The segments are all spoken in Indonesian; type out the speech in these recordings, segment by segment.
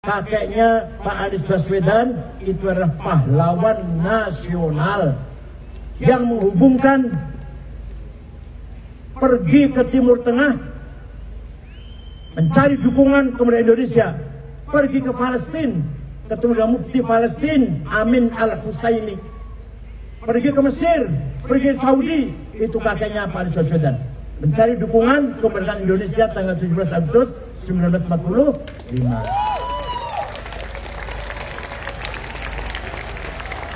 kakeknya Pak Anies Baswedan itu adalah pahlawan nasional yang menghubungkan pergi ke Timur Tengah mencari dukungan kepada Indonesia, pergi ke Palestina ketemu dengan Mufti Palestina Amin Al-Husaini, pergi ke Mesir, pergi ke Saudi, itu kakeknya Pak Anies Baswedan, mencari dukungan kemerdekaan Indonesia tanggal 17 Agustus 1945.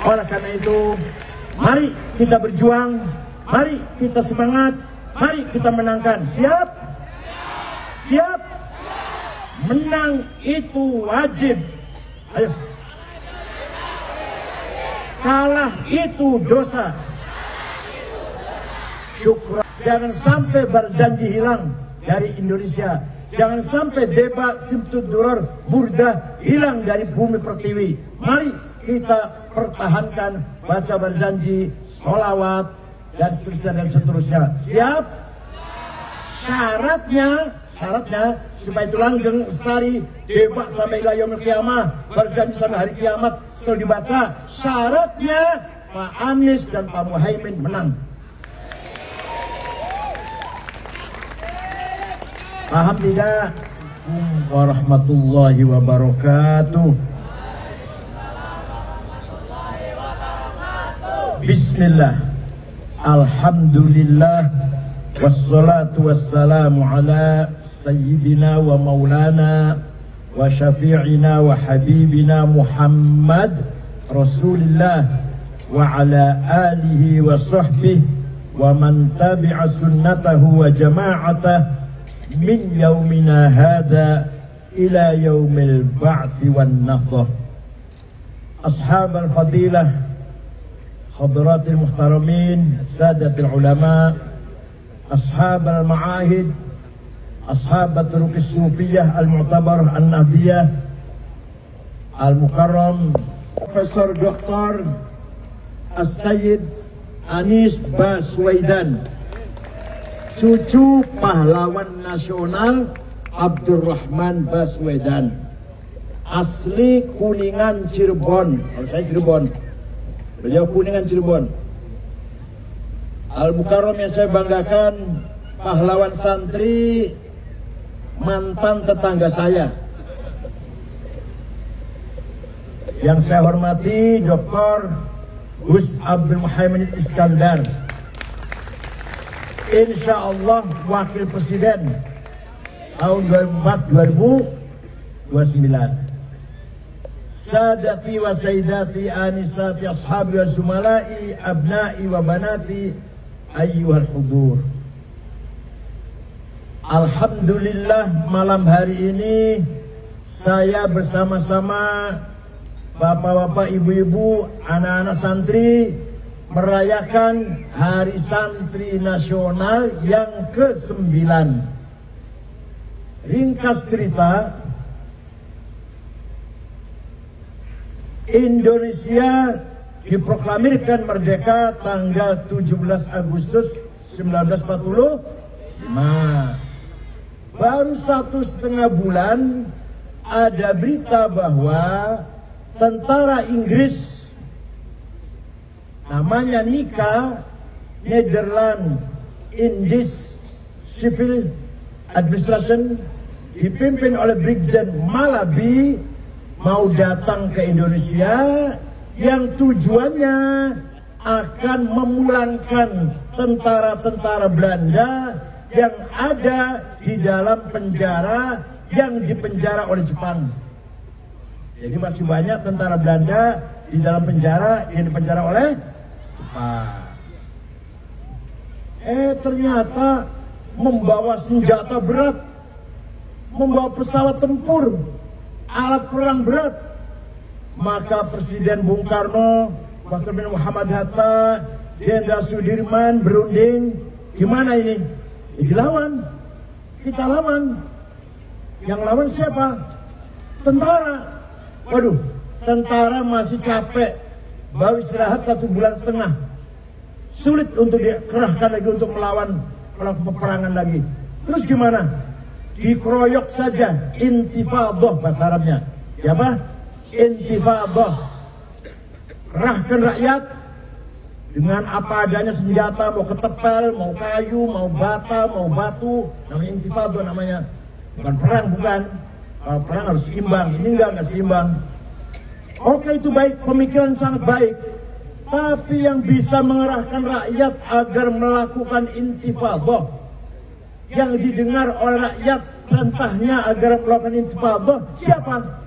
Oleh karena itu, mari kita berjuang, mari kita semangat, mari kita menangkan. Siap? Siap? Menang itu wajib. Ayo. Kalah itu dosa. Syukur. Jangan sampai Barzanji hilang dari Indonesia. Jangan sampai Deba Simtud-Duror Burdah hilang dari bumi pertiwi. Mari kita pertahankan baca Barzanji, sholawat, dan seterusnya. Siap? Syaratnya supaya itu langgeng, lestari, Deba sampai ila yaumil qiyamah, Barzanji sampai hari kiamat selalu dibaca. Syaratnya Pak Anies dan Pak Muhaimin menang. Paham tidak? Warahmatullahi wabarakatuh. Bismillah, alhamdulillah, wassalatu wassalamu ala sayyidina wa maulana wa syafi'ina wa habibina Muhammad Rasulillah wa ala alihi wa sahbihi wa man tabi'a sunnatahu wa jama'atah min yaumina hadha ila yaumil ba'thi wan nahdah. Ashab al-fadilah, حضرات المحترمين، سادة العلماء، أصحاب المعاهد، أصحاب الطرق الصوفية المعتبر النهضية، المكرم Profesor Dr. As-Sayyid Anies Baswedan, cucu pahlawan nasional Abdurrahman Baswedan, asli Kuningan Cirebon. Kalau saya Cirebon, beliau Kuningan Cirebon. Al-Mukarram yang saya banggakan, pahlawan santri, mantan tetangga saya. Yang saya hormati Dr. Gus Abdul Muhaimin Iskandar, insya Allah Wakil Presiden tahun 2004-2029. Sadati wa sayyidati anisati ashabi wa zumalai abnai wa banati ayyuhal hudur. Alhamdulillah, malam hari ini saya bersama-sama bapak-bapak, ibu-ibu, anak-anak santri merayakan Hari Santri Nasional yang ke-9. Ringkas cerita, Indonesia diproklamirkan merdeka tanggal 17 Agustus 1945. Baru 1,5 bulan ada berita bahwa tentara Inggris namanya NICA, Netherlands Indies Civil Administration, dipimpin oleh Brigjen Malabi, mau datang ke Indonesia yang tujuannya akan memulangkan tentara-tentara Belanda yang ada di dalam penjara, yang dipenjara oleh Jepang. Jadi masih banyak tentara Belanda di dalam penjara yang dipenjara oleh Jepang. Ternyata membawa senjata berat, membawa pesawat tempur, alat perang berat. Maka Presiden Bung Karno, Wakil Presiden Muhammad Hatta, Jenderal Sudirman berunding, gimana ini? Dilawan, kita lawan. Yang lawan siapa? Tentara. Waduh, tentara masih capek, baru istirahat 1,5 bulan. Sulit untuk dikerahkan lagi untuk melawan peperangan lagi. Terus gimana? Dikeroyok saja, intifadah bahasa Arabnya. Ya apa? Intifadah. Kerahkan rakyat dengan apa adanya senjata, mau ketepel, mau kayu, mau bata, mau batu, namanya intifadah namanya. Bukan perang, bukan. Kalau perang harus seimbang, ini enggak seimbang. Oke, itu baik, pemikiran sangat baik. Tapi yang bisa mengerahkan rakyat agar melakukan intifadah, yang didengar oleh rakyat perintahnya agar melakukan intifadah, siapa?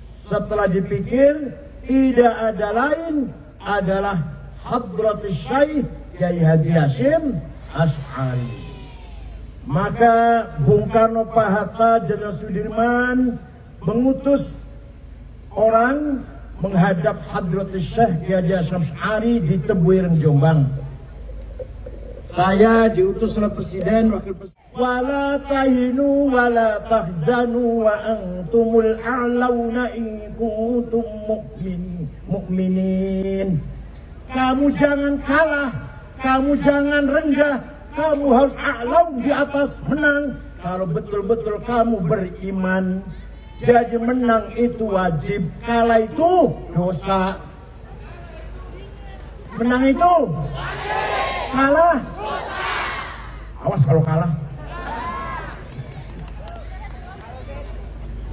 Setelah dipikir, tidak ada lain adalah Hadratus Syekh Kiai Haji Hasyim Asy'ari. Maka Bung Karno, Pak Hatta, Jenderal Sudirman mengutus orang menghadap Hadratus Syekh Kiai Haji Hasyim Asy'ari di Tebuireng, Jombang. Saya diutus oleh Presiden, Wakil Presiden. Wala tahinu wala tahzanu wa antumul a'launa in kuntum mu'minin. Kamu jangan kalah, kamu jangan rendah, kamu harus a'laun, di atas, menang kalau betul-betul kamu beriman. Jadi menang itu wajib, kalah itu dosa. Menang itu kalah dosa. Awas kalau kalah.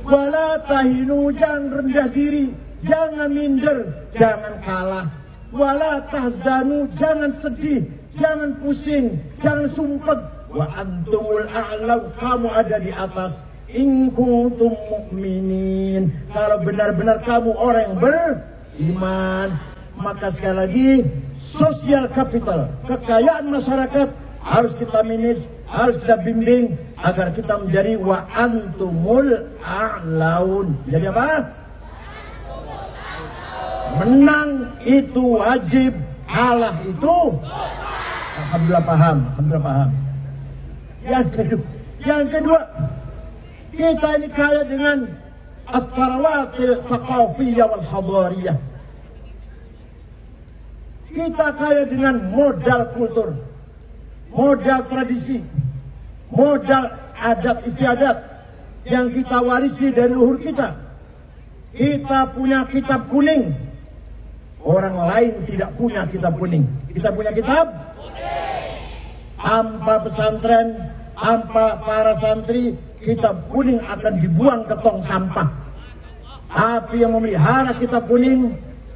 Wala tahinu, jangan rendah diri, jangan minder, jangan kalah. Wala tahzanu, jangan sedih, jangan pusing, jangan sumpah. Wa antumul a'lau, kamu ada di atas. In kuntum mu'minin, kalau benar-benar kamu orang yang beriman. Maka sekali lagi, social capital, kekayaan masyarakat harus kita manage, harus kita bimbing agar kita menjadi wa antumul a'laun. Jadi apa? Menang itu wajib, kalah itu alhamdulillah paham, alhamdulillah paham. Yang kedua, kita ini kaya dengan as-sarawatil thaqafiyah wal hadariyah. Kita kaya dengan modal kultur, modal tradisi, modal adat istiadat yang kita warisi dari leluhur kita. Kita punya kitab kuning, orang lain tidak punya kitab kuning. Kita punya kitab tanpa pesantren, tanpa para santri, kitab kuning akan dibuang ke tong sampah. Tapi yang memelihara kitab kuning,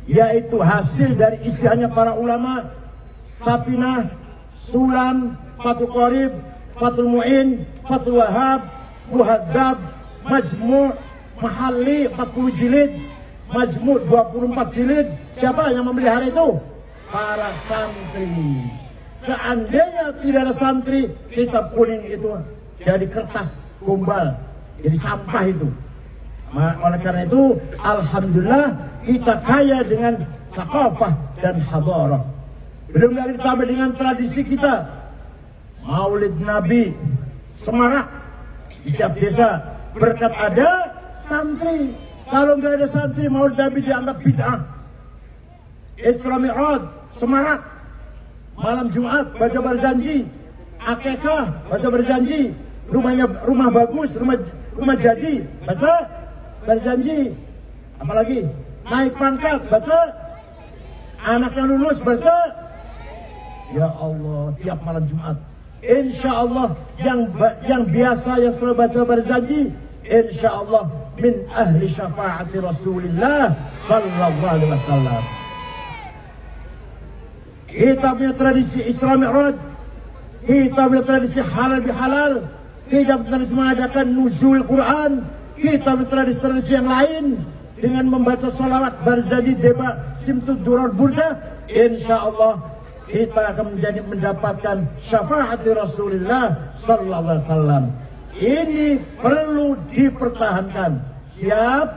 yaitu hasil dari istilahnya para ulama, Sapinah, Sulam, Fathul Qorib, Fathul Mu'in, Fathul Wahab, Muhadzab, Majmu', Mahalli 40 jilid, Majmu' 24 jilid. Siapa yang memelihara itu? Para santri. Seandainya tidak ada santri, kitab kuning itu jadi kertas gombal, jadi sampah itu. Oleh karena itu, alhamdulillah kita kaya dengan thaqafah dan hadarah. Belum lagi ditambah dengan tradisi kita, Maulid Nabi, semarak di setiap desa. Berkat ada santri. Kalau nggak ada santri, Maulid Nabi dianggap bid'ah. Isra Mi'raj, semarak. Malam Jumat baca berjanji, akekah baca berjanji, rumah bagus, rumah jadi baca berjanji, apalagi naik pangkat baca, anak yang lulus baca. Ya Allah, tiap malam Jumat, insya Allah yang biasa yang selalu baca berjanji, insya Allah min ahli syafaati Rasulullah sallallahu alaihi wasallam. Kita punya tradisi Isra Mi'raj, kita punya tradisi halal bihalal, kita punya tradisi mengadakan nuzul Quran, kita punya tradisi yang lain dengan membaca salawat, berjanji, deba, simtud durar burda. Insya Allah kita akan mendapatkan syafaat Rasulullah sallallahu alaihi wasallam. Ini perlu dipertahankan. Siap?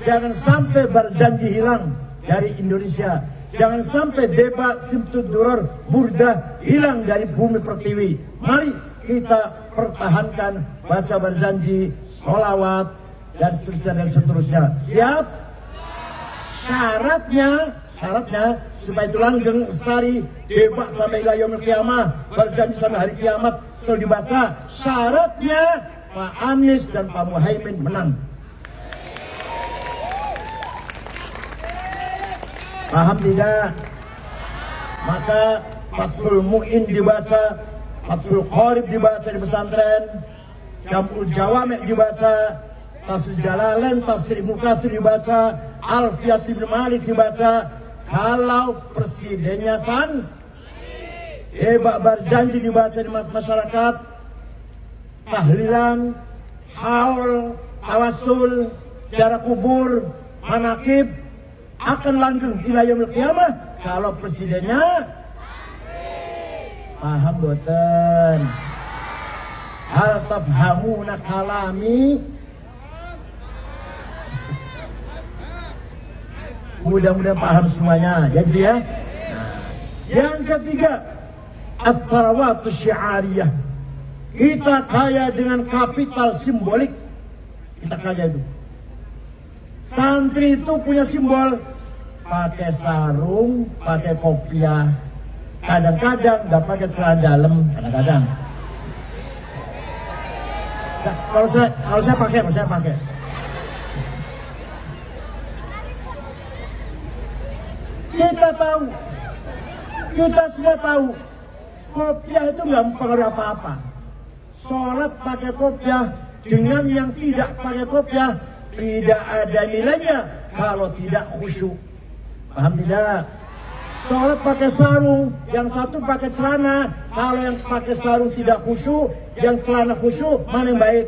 Jangan sampai berjanji hilang dari Indonesia. Jangan sampai deba, simtud durar, burda hilang dari bumi pertiwi. Mari kita pertahankan baca berjanji, sholawat, dan seterusnya. Siap? Syaratnya supaya itu langgeng, lestari, deba sampai ila yaumil qiyamah, berjanji sampai hari kiamat selalu dibaca. Syaratnya Pak Anies dan Pak Muhaimin menang. Paham tidak? Maka Fathul Mu'in dibaca, Fathul Qorib dibaca di pesantren, Jam'ul Jawami' dibaca, Tafsir Jalalain, Tafsir Ibnu Katsir dibaca, Alfiyat Ibnu Malik dibaca. Kalau presidennya Pak Barzanji dibaca di masyarakat, tahlilan, haul, tawassul, ziarah kubur, manakib akan langgeng ila yaumil qiyamah kalau presidennya paham boten. Hal tafhamuna kalami. Mudah-mudahan paham semuanya. Jadi ya. Nah, yang ketiga, at-tarawatu syiariyah. Kita kaya dengan kapital simbolik. Kita kaya itu. Santri itu punya simbol. Pakai sarung, pakai kopiah. Kadang-kadang nggak pakai celana dalam, kadang-kadang. Nah, kalau saya pakai. Kita semua tahu, kopiah itu nggak mempengaruhi apa-apa. Sholat pakai kopiah dengan yang tidak pakai kopiah tidak ada nilainya kalau tidak khusyuk. Paham tidak? Sholat pakai sarung, yang satu pakai celana. Kalau yang pakai sarung tidak khusyuk, yang celana khusyuk, mana yang baik?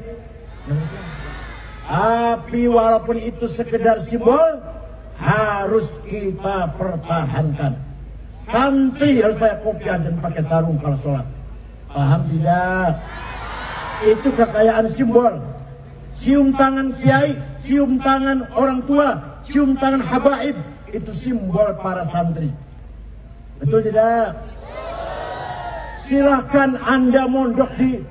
Tapi walaupun itu sekedar simbol, harus kita pertahankan. Santri harus pakai kopiah dan pakai sarung kalau sholat. Paham tidak? Itu kekayaan simbol. Cium tangan kiai, cium tangan orang tua, cium tangan habaib, itu simbol para santri. Betul tidak? Silahkan Anda mondok di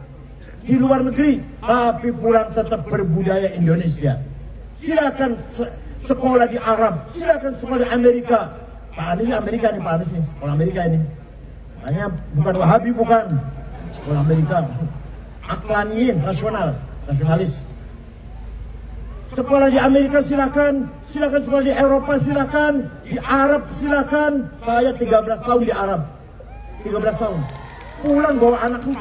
luar negeri, tapi pulang tetap berbudaya Indonesia. Silakan sekolah di Arab, silakan sekolah di Amerika. Pak Anies Amerika nih, Pak Anies nih, sekolah Amerika ini. Makanya bukan Wahabi, bukan sekolah Amerika. Aklaniyin, nasionalis. Sekolah di Amerika silakan sekolah di Eropa silakan, di Arab silakan. Saya 13 tahun di Arab, 13 tahun. Pulang bawa anak 4.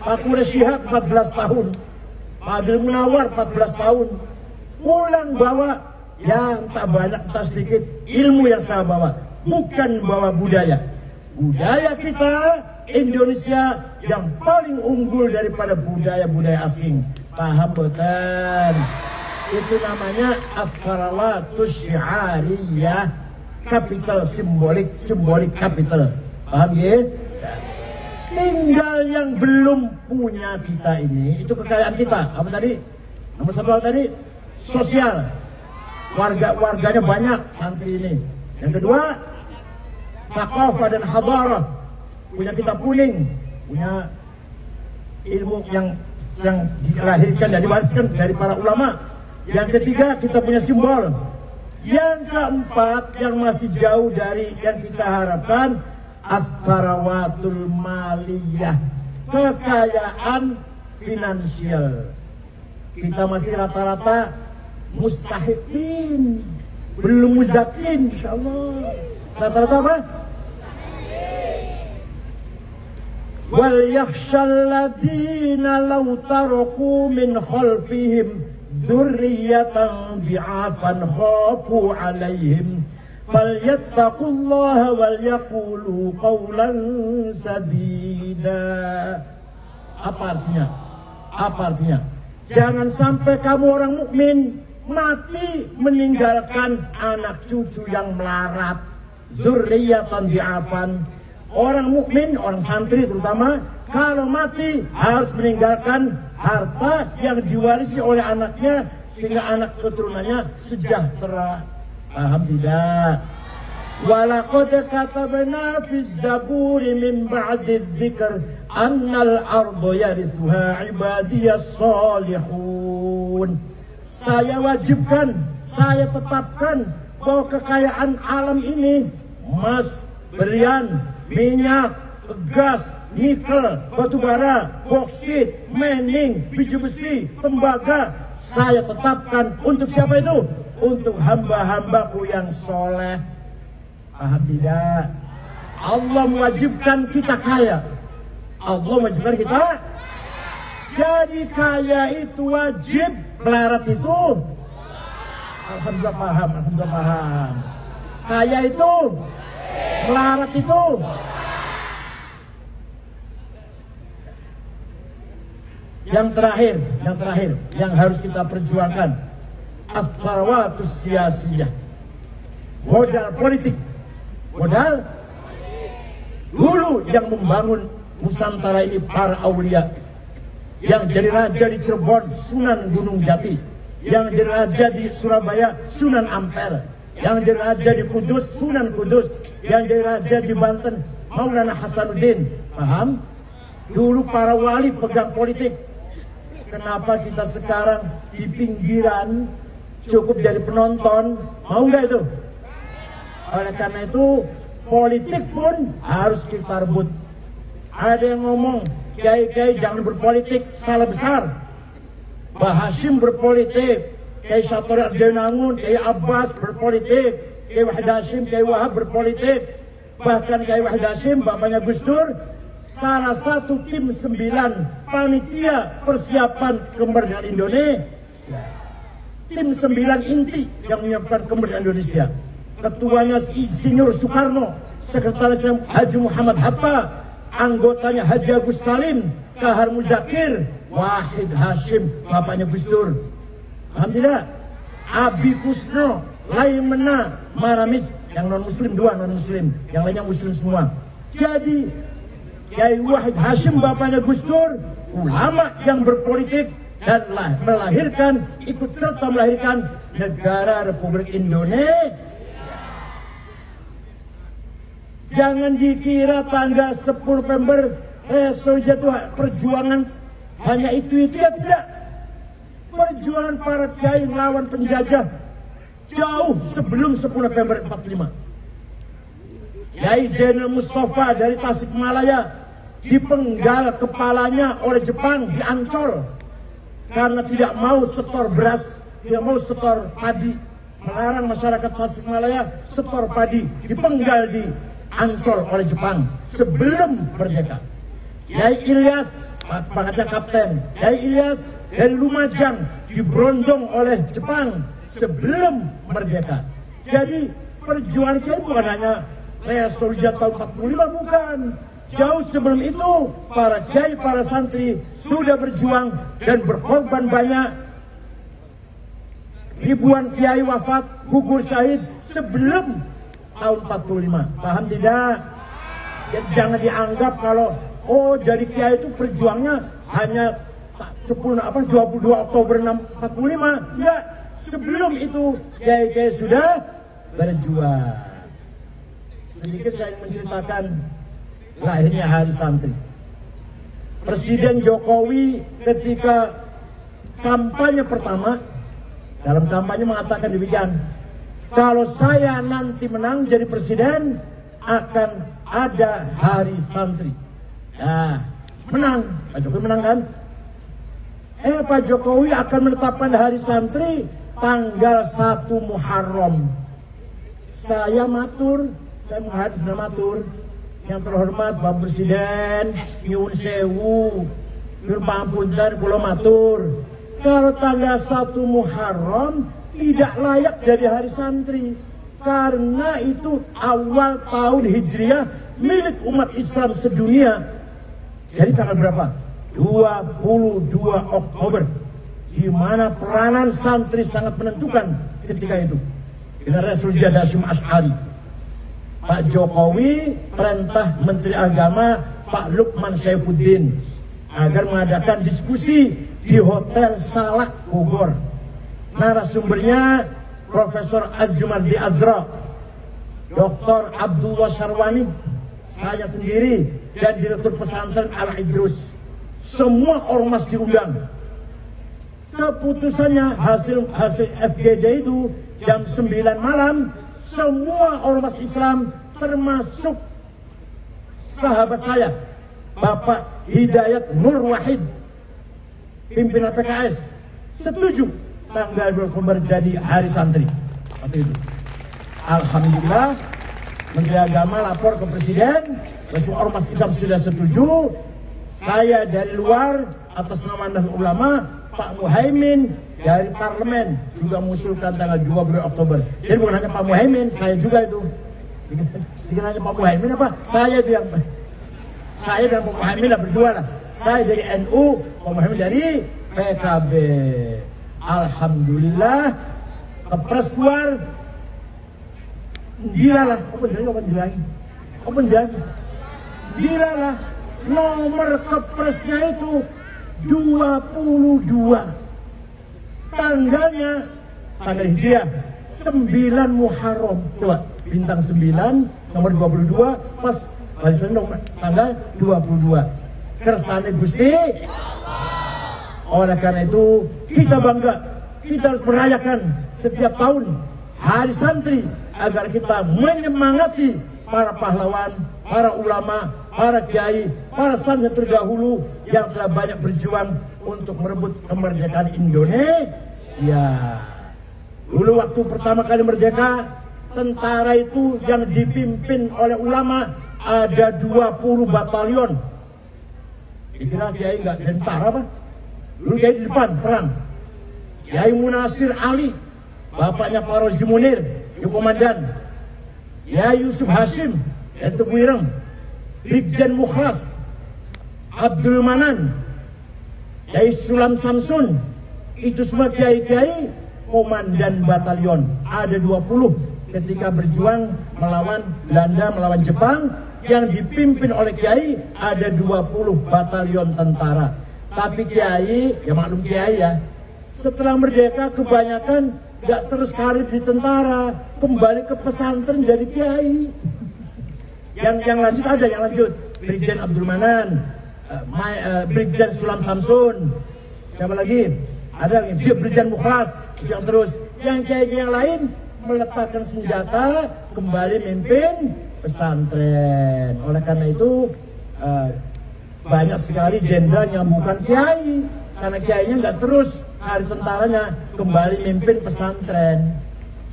Pak Quraish Shihab 14 tahun. Pak Abdul Munawar 14 tahun. Pulang bawa yang tak banyak tak sedikit ilmu yang saya bawa, bukan bawa budaya. Budaya kita Indonesia yang paling unggul daripada budaya-budaya asing. Paham betul? Itu namanya as-salawatus syiariyah, kapital simbolik kapital. Paham ya? Tinggal yang belum punya kita ini, itu kekayaan kita. Apa tadi? Nomor satu tadi sosial. Warganya banyak santri ini. Yang kedua, thaqafah dan hadarah. Punya kitab kuning, punya ilmu yang dilahirkan dan diwariskan dari para ulama. Yang ketiga, kita punya simbol. Yang keempat, yang masih jauh dari yang kita harapkan, as-tarawatul maliyah, kekayaan finansial. Kita masih rata-rata mustahiqin, belum muzakin, insyaallah. Rata-rata apa? Wal yakhshal ladina law taraku min khalfihim dzurriyyatan bi'afan khafu 'alaihim falyattaqullaha wal yaqulu qawlan sadida. Apa artinya? Jangan sampai kamu orang mukmin mati meninggalkan anak cucu yang melarat. Dzurriyyatan bi'afan. Orang mukmin, orang santri terutama, kalau mati harus meninggalkan harta yang diwarisi oleh anaknya sehingga anak keturunannya sejahtera. Paham tidak? Walaqad katabna fi zaburi min ba'di dzikr annal arda yarithuha ibadiyas salihun. Saya wajibkan, saya tetapkan bahwa kekayaan alam ini, emas, berlian, minyak, gas, nikel, batu bara, boksit, mening, biji besi, tembaga, saya tetapkan untuk siapa itu? untuk hamba-hambaku yang soleh. Paham tidak? Allah mewajibkan kita kaya. Allah mewajibkan kita. Jadi kaya itu wajib, melarat itu. Alhamdulillah paham, alhamdulillah paham. Kaya itu, melarat itu. Yang terakhir yang harus kita perjuangkan, as-sarawatus siyasiyah, modal politik. Modal dulu yang membangun Nusantara ini para aulia. Yang jadi raja di Cirebon, Sunan Gunung Jati. Yang jadi raja di Surabaya, Sunan Ampel. Yang jadi raja di Kudus, Sunan Kudus. Yang jadi raja di Banten, Maulana Hasanuddin. Paham? Dulu para wali pegang politik. Kenapa kita sekarang di pinggiran cukup jadi penonton? Mau nggak itu? Oleh karena itu politik pun harus kita rebut. Ada yang ngomong kiai-kiai jangan berpolitik, salah besar. Mbah Hashim berpolitik, Kiai Satori Arjanangun, Kiai Abbas berpolitik, Kiai Wahid Hashim, Kiai Wahab berpolitik. Bahkan Kiai Wahid Hashim, bapaknya Gus Dur, salah satu tim 9 panitia persiapan kemerdekaan Indonesia. Tim 9 inti yang menyiapkan kemerdekaan Indonesia. Ketuanya Insinyur Soekarno, sekretarisnya Haji Muhammad Hatta, anggotanya Haji Agus Salim, Kahar Muzakir, Wahid Hashim, bapaknya Gus Dur. Paham tidak? Abi Kusno, Laimena, Maramis, yang non-muslim 2 non-muslim, yang lainnya muslim semua. Jadi Kiai Wahid Hashim, bapaknya Gus Dur, ulama yang berpolitik dan melahirkan, ikut serta melahirkan negara Republik Indonesia. Jangan dikira tanggal 10 November jatuh perjuangan hanya itu ya, tidak. Perjuangan para kiai melawan penjajah jauh sebelum 10 November 45. Kiai Zainal Mustafa dari Tasikmalaya dipenggal kepalanya oleh Jepang di Ancol karena tidak mau setor beras, tidak mau setor padi, melarang masyarakat Tasikmalaya setor padi, dipenggal di Ancol oleh Jepang sebelum merdeka. Kiai Ilyas, pangkatnya kapten, Kiai Ilyas dari Lumajang diberondong oleh Jepang sebelum merdeka. Jadi perjuangan kiai bukan hanya Resolja tahun 45, bukan. Jauh sebelum itu para kiai, para santri sudah berjuang dan berkorban banyak. Ribuan kiai wafat, gugur syahid sebelum tahun 45. Paham tidak? Jadi jangan dianggap kalau jadi kiai itu perjuangnya hanya 22 Oktober 45. Enggak, sebelum itu kiai-kiai sudah berjuang. Sedikit saya menceritakan lahirnya Hari Santri. Presiden Jokowi ketika kampanye pertama, dalam kampanye mengatakan demikian, kalau saya nanti menang jadi presiden, akan ada Hari Santri. Nah, menang. Pak Jokowi menang kan? Pak Jokowi akan menetapkan Hari Santri tanggal 1 Muharram. Saya matur, yang terhormat Bapak Presiden, nyuwun sewu, nyuwun pangapunten kula matur. Kalau tanggal 1 Muharram tidak layak jadi Hari Santri, karena itu awal tahun Hijriah milik umat Islam sedunia. Jadi tanggal berapa? 22 Oktober, di mana peranan santri sangat menentukan ketika itu. Dengan Rasul Hashim Asy'ari, Pak Jokowi perintah Menteri Agama Pak Lukman Saifuddin agar mengadakan diskusi di Hotel Salak Bogor. Narasumbernya Profesor Azzumardi Azra, Dr. Abdullah Syarwani, saya sendiri, dan Direktur Pesantren Al-Idrus. Semua ormas diundang. Keputusannya hasil FGD itu jam 9 malam, semua ormas Islam termasuk sahabat saya Bapak Hidayat Nur Wahid, pimpinan PKS, setuju tanggal 2 Oktober jadi hari santri. Seperti itu. Alhamdulillah, Menteri Agama lapor ke Presiden, semua ormas Islam sudah setuju. Saya dari luar atas nama Nahdlatul Ulama, Pak Muhaimin dari parlemen juga mengusulkan tanggal 20 Oktober. Jadi bukan hanya Pak Muhaimin, saya juga itu. Bukan hanya Pak Muhaimin apa? Saya itu yang saya dan Pak Muhaimin lah berdua lah. Saya dari NU, Pak Muhaimin dari PKB. Alhamdulillah, kepres keluar. Gilalah, gilalah. Nomor kepresnya itu 22. Tanggalnya tanggal Hijriah 9 Muharram. Coba bintang 9 nomor 22 pas barisan tanggal 22. Kersane Gusti. Oleh karena itu kita bangga, kita harus merayakan setiap tahun Hari Santri agar kita menyemangati para pahlawan, para ulama, para kiai, para santri terdahulu yang telah banyak berjuang untuk merebut kemerdekaan Indonesia. Dulu waktu pertama kali merdeka, tentara itu yang dipimpin oleh ulama ada 20 batalion. Dikira kiai nggak tentara apa? Dulu kiai di depan perang. Kiai Munasir Ali, bapaknya Pak Rozi Munir, di komandan. Kiai Yusuf Hashim dari Tebu Ireng, Brigjen Mukhlas, Abdul Manan, Kiai Sulam Samsun, itu semua kiai-kiai komandan batalion. Ada 20 ketika berjuang melawan Belanda, melawan Jepang, yang dipimpin oleh kiai ada 20 batalion tentara. Tapi kiai, ya maklum kiai ya, setelah merdeka kebanyakan gak terus karir di tentara, kembali ke pesantren jadi kiai. Yang lanjut ada, yang lanjut Brigjen Abdul Manan, Brigjen Sulam Samsun, siapa lagi? Ada lagi Brigjen Mukhlas, yang terus. Yang kiai yang lain meletakkan senjata, kembali memimpin pesantren. Oleh karena itu banyak sekali jenderal yang bukan kiai, karena kiainya nggak terus hari tentaranya, kembali memimpin pesantren.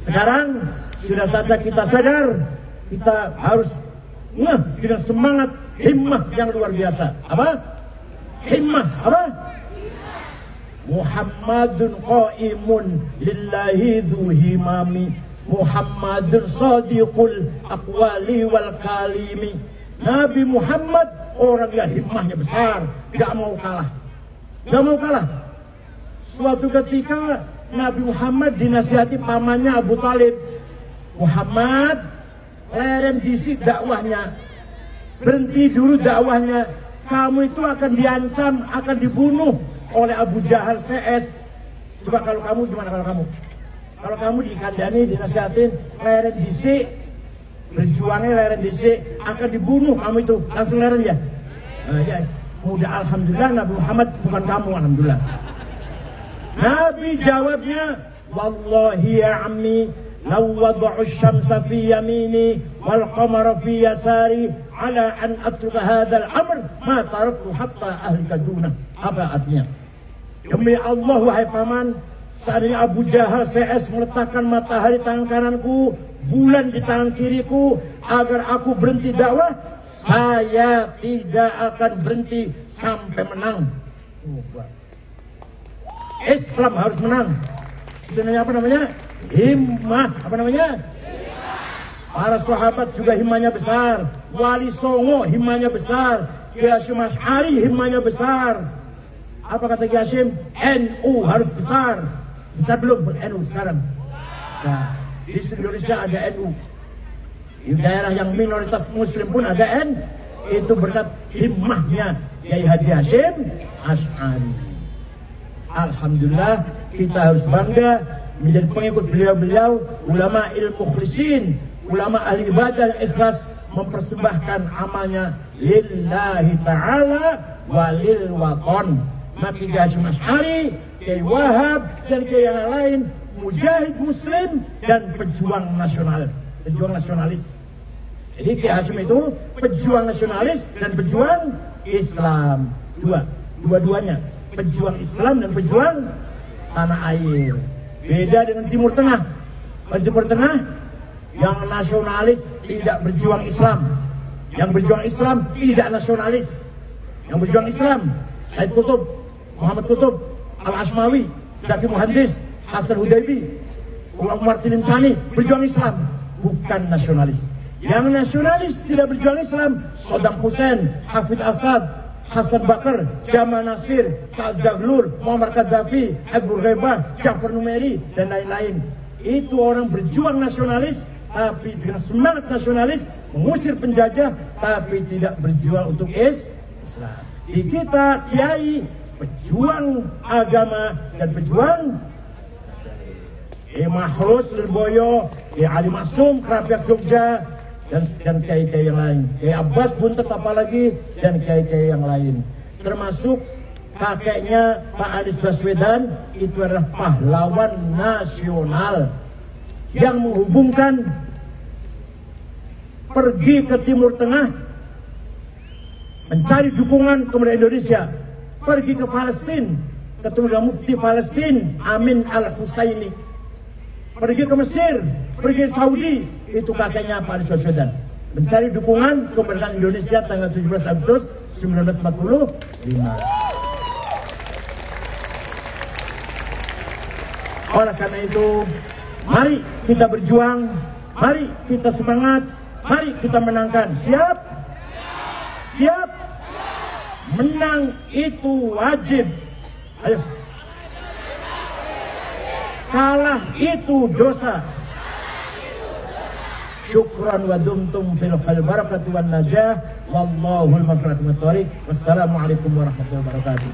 Sekarang sudah saatnya kita sadar, kita harus dengan semangat himmah yang luar biasa. Apa? Himmah apa? Muhammadun qaimun lillahi dhu himami, Muhammadun sadiqul aqwali wal kalimi. Nabi Muhammad orang yang himmahnya besar, gak mau kalah, gak mau kalah. Suatu ketika Nabi Muhammad dinasihati pamannya Abu Talib, Muhammad, leren disi dakwahnya, berhenti dulu dakwahnya, kamu itu akan diancam, akan dibunuh oleh Abu Jahal CS. Coba kalau kamu gimana kalau kamu? Kalau kamu dikandani, dinasihatin, leren disi, berjuangnya leren disi, akan dibunuh kamu itu, langsung leren ya? Ya, mudah. Alhamdulillah Nabi Muhammad bukan kamu, alhamdulillah. Nabi jawabnya, wallahi ya ammi, law wada'u syamsa fi yamini wal qamara fi yasari ala an atruka hadzal amr ma taraktu hatta ahlika duna. Apa artinya? Demi Allah wahai paman, seandainya Abu Jahal CS meletakkan matahari tangan kananku, bulan di tangan kiriku, agar aku berhenti dakwah, saya tidak akan berhenti sampai menang. Coba. Islam harus menang. Itu namanya apa namanya? Himmah. Apa namanya? Para sahabat juga himmahnya besar. Wali Songo himmahnya besar. Kiai Hasyim Asy'ari himmahnya besar. Apa kata Kiai Hasyim? NU harus besar. Besar belum NU sekarang? Besar. Di Indonesia ada NU. Di daerah yang minoritas Muslim pun ada NU. Itu berkat himmahnya Kiai Haji Hasyim Asy'ari. Alhamdulillah, kita harus bangga menjadi pengikut beliau-beliau, ulama ilmu mukhlisin, ulama ahli ibadah ikhlas, mempersembahkan amalnya lillahi ta'ala walil waton. Maka Kiai Hasyim Asy'ari, Kiai Wahab, dan Kiai yang lain, mujahid muslim dan pejuang nasional, pejuang nasionalis. Jadi Kiai Hasyim itu pejuang nasionalis dan pejuang Islam. Dua-duanya, pejuang Islam dan pejuang tanah air. Beda dengan Timur Tengah. Di Timur Tengah yang nasionalis tidak berjuang Islam, yang berjuang Islam tidak nasionalis. Yang berjuang Islam Said Qutb, Muhammad Qutb, Al-Ashmawi, Zaki Muhandis, Hasan Hudaybi, Umar Tilinsani berjuang Islam, bukan nasionalis. Yang nasionalis tidak berjuang Islam Saddam Hussein, Hafid Assad, Hasan Bakar, Jamal Nasir, Sa'ad Zaglul, Muammar Gaddafi, Abu Ghaibah, Ja'far Numeri, dan lain-lain. Itu orang berjuang nasionalis, tapi dengan semangat nasionalis mengusir penjajah, tapi tidak berjuang untuk Islam. Di kita kiai pejuang agama dan pejuang Mahrus Lirboyo, Ali Maksum Kerapiak Jogja, dan kiai-kiai yang lain, Kiai Abbas Buntet apalagi, dan kiai-kiai yang lain, termasuk kakeknya Pak Anies Baswedan. Itu adalah pahlawan nasional yang menghubungkan pergi ke Timur Tengah mencari dukungan kepada Indonesia, pergi ke Palestina ketemu dengan Mufti Palestina Amin Al-Husaini, pergi ke Mesir, pergi ke Saudi. Itu kakeknya Pak Anies Baswedan mencari dukungan kemerdekaan Indonesia tanggal 17 Agustus 1945. Oleh karena itu, mari kita berjuang, mari kita semangat, mari kita menangkan. Siap? Siap? Menang itu wajib. Ayo. Kalah itu dosa. Syukran wa dumtum fil khair barakatuh wan najah wallahul muwaffiq lit thoriq. Wassalamualaikum warahmatullahi wabarakatuh.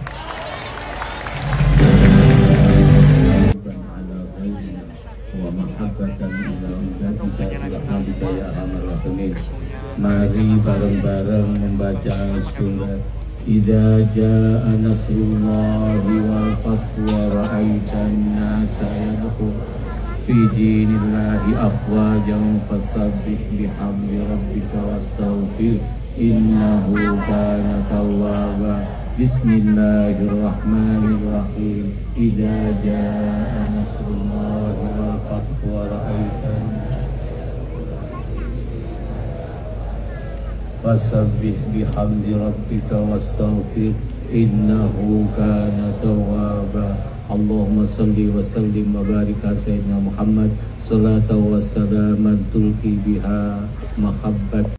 Mari bareng-bareng membaca surat Idza jaa nasrullahi wal fathu wa ra'aitan nasa yadkhuluna fi dinillahi afwajan fasabbih bihamdi rabbika wastaghfir innahu kana tawwaba. Bismillahirrahmanirrahim. Idza jaa nasrullahi wal fathu wa ra'aitan fasabbih bihamdi rabbika wastaghfir innahu kana tawwaba. Allahumma salli wa sallim wa barik ala sayyidina Muhammad salatan wa salaman tulqi biha mahabbat